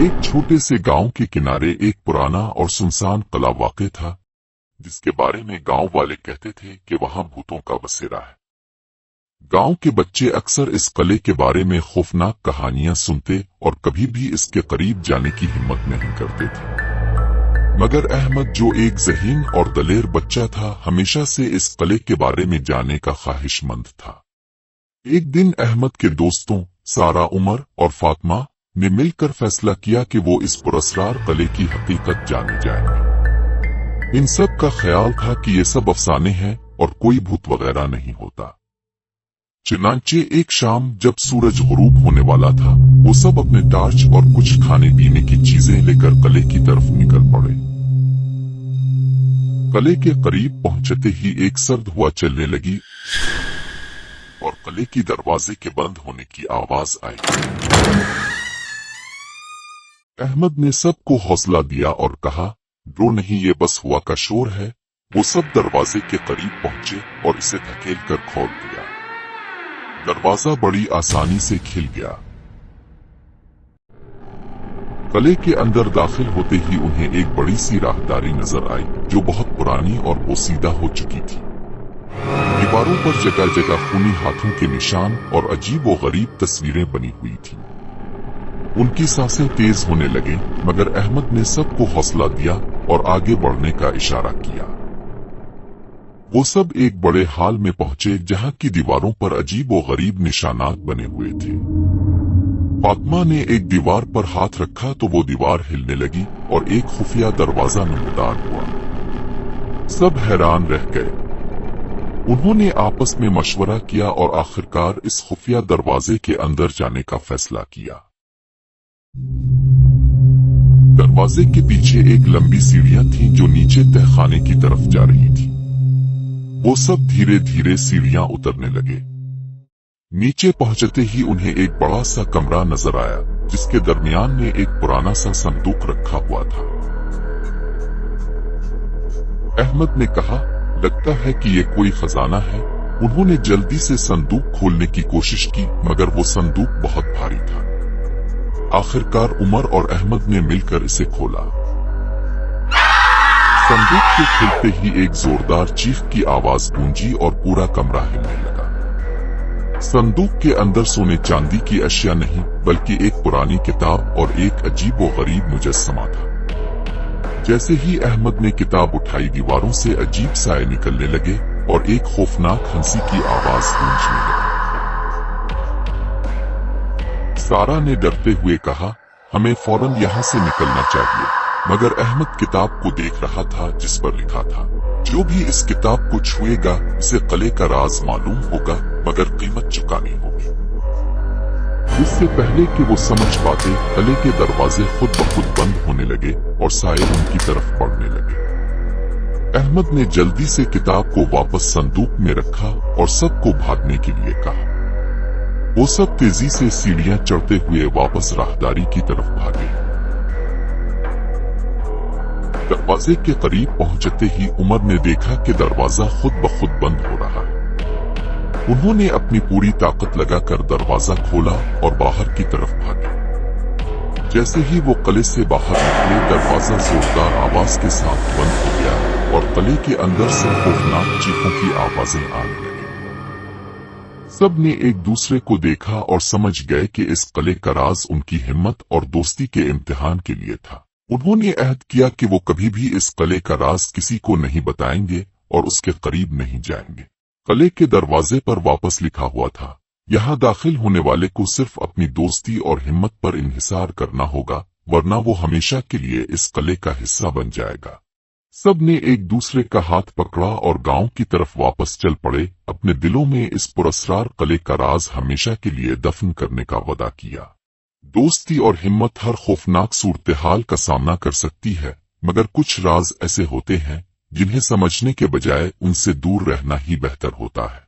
एक छोटे से गांव के किनारे एक पुराना और सुनसान किला वाक़ था, जिसके बारे में गांव वाले कहते थे कि वहां भूतों का बसेरा है। गांव के बच्चे अक्सर इस किले के बारे में खौफनाक कहानियां सुनते और कभी भी इसके करीब जाने की हिम्मत नहीं करते थे। मगर अहमद, जो एक ज़हीन और दलेर बच्चा था, हमेशा से इस किले के बारे में जानने का ख्वाहिशमंद था। एक दिन अहमद के दोस्तों सारा, उमर और फातिमा ने मिलकर फैसला किया कि वो इस पुरस्कार किले की हकीकत जाने जाएंगे। इन सब का ख्याल था कि ये सब अफसाने हैं और कोई भूत वगैरह नहीं होता। चुनांचे एक शाम जब सूरज गुरूब होने वाला था, वो सब अपने टार्च और कुछ खाने पीने की चीजें लेकर किले की तरफ निकल पड़े। किले के करीब पहुंचते ही एक सर्द हवा चलने लगी और किले की दरवाजे के बंद होने की आवाज आई। अहमद ने सबको हौसला दिया और कहा, डरो नहीं, ये बस हवा का शोर है। वो सब दरवाजे के करीब पहुंचे और इसे धकेल कर खोल दिया। दरवाजा बड़ी आसानी से खिल गया। किले के अंदर दाखिल होते ही उन्हें एक बड़ी सी राहदारी नजर आई, जो बहुत पुरानी और पोसीदा हो चुकी थी। दीवारों पर जगह जगह खूनी हाथों के निशान और अजीब व गरीब तस्वीरें बनी हुई थीं। उनकी सांसें तेज होने लगे, मगर अहमद ने सबको हौसला दिया और आगे बढ़ने का इशारा किया। वो सब एक बड़े हाल में पहुंचे, जहां की दीवारों पर अजीब व गरीब निशानात बने हुए थे। फातिमा ने एक दीवार पर हाथ रखा तो वो दीवार हिलने लगी और एक खुफिया दरवाजा नमूदार हुआ। सब हैरान रह गए। उन्होंने आपस में मशवरा किया और आखिरकार इस खुफिया दरवाजे के अंदर जाने का फैसला किया। दरवाजे के पीछे एक लंबी सीढ़ियां थीं जो नीचे तहखाने की तरफ जा रही थीं। वो सब धीरे धीरे सीढ़ियां उतरने लगे। नीचे पहुंचते ही उन्हें एक बड़ा सा कमरा नजर आया, जिसके दरमियान में एक पुराना सा संदूक रखा हुआ था। अहमद ने कहा, लगता है कि ये कोई खजाना है। उन्होंने जल्दी से संदूक खोलने की कोशिश की, मगर वो संदूक बहुत भारी था। आखिरकार उमर और अहमद ने मिलकर इसे खोला। संदूक के खुलते ही एक जोरदार चीख की आवाज गूंजी और पूरा कमरा हिलने लगा। संदूक के अंदर सोने चांदी की अशिया नहीं, बल्कि एक पुरानी किताब और एक अजीब व गरीब मुजस्समा था। जैसे ही अहमद ने किताब उठाई, दीवारों से अजीब साए निकलने लगे और एक खौफनाक हंसी की आवाज गूंजने लगी। सारा ने डरते हुए कहा, हमें फौरन यहाँ से निकलना चाहिए। मगर अहमद किताब को देख रहा था, जिस पर लिखा था, जो भी इस किताब को छुएगा उसे किले का राज मालूम होगा, मगर कीमत चुकानी होगी। इससे पहले कि वो समझ पाते, किले के दरवाजे खुद ब खुद बंद होने लगे और साए उनकी तरफ बढ़ने लगे। अहमद ने जल्दी से किताब को वापस संदूक में रखा और सबको भागने के लिए कहा। वो सब तेजी से सीढ़ियां चढ़ते हुए वापस राहदारी की तरफ भागे। दरवाजे के करीब पहुंचते ही उमर ने देखा कि दरवाजा खुद ब खुद बंद हो रहा है। उन्होंने अपनी पूरी ताकत लगाकर दरवाजा खोला और बाहर की तरफ भागे। जैसे ही वो किले से बाहर निकले, दरवाजा जोरदार आवाज के साथ बंद हो गया और किले के अंदर से खौफनाक चीखों की आवाजें आने लगी। सब ने एक दूसरे को देखा और समझ गए कि इस किले का राज उनकी हिम्मत और दोस्ती के इम्तिहान के लिए था। उन्होंने अहद किया कि वो कभी भी इस किले का राज किसी को नहीं बताएंगे और उसके करीब नहीं जाएंगे। किले के दरवाजे पर वापस लिखा हुआ था, यहाँ दाखिल होने वाले को सिर्फ अपनी दोस्ती और हिम्मत पर इन्हिसार करना होगा, वरना वो हमेशा के लिए इस किले का हिस्सा बन जाएगा। सब ने एक दूसरे का हाथ पकड़ा और गांव की तरफ वापस चल पड़े, अपने दिलों में इस पुरस्कार किले का राज हमेशा के लिए दफन करने का वादा किया। दोस्ती और हिम्मत हर खौफनाक सूरत हाल का सामना कर सकती है, मगर कुछ राज ऐसे होते हैं जिन्हें समझने के बजाय उनसे दूर रहना ही बेहतर होता है।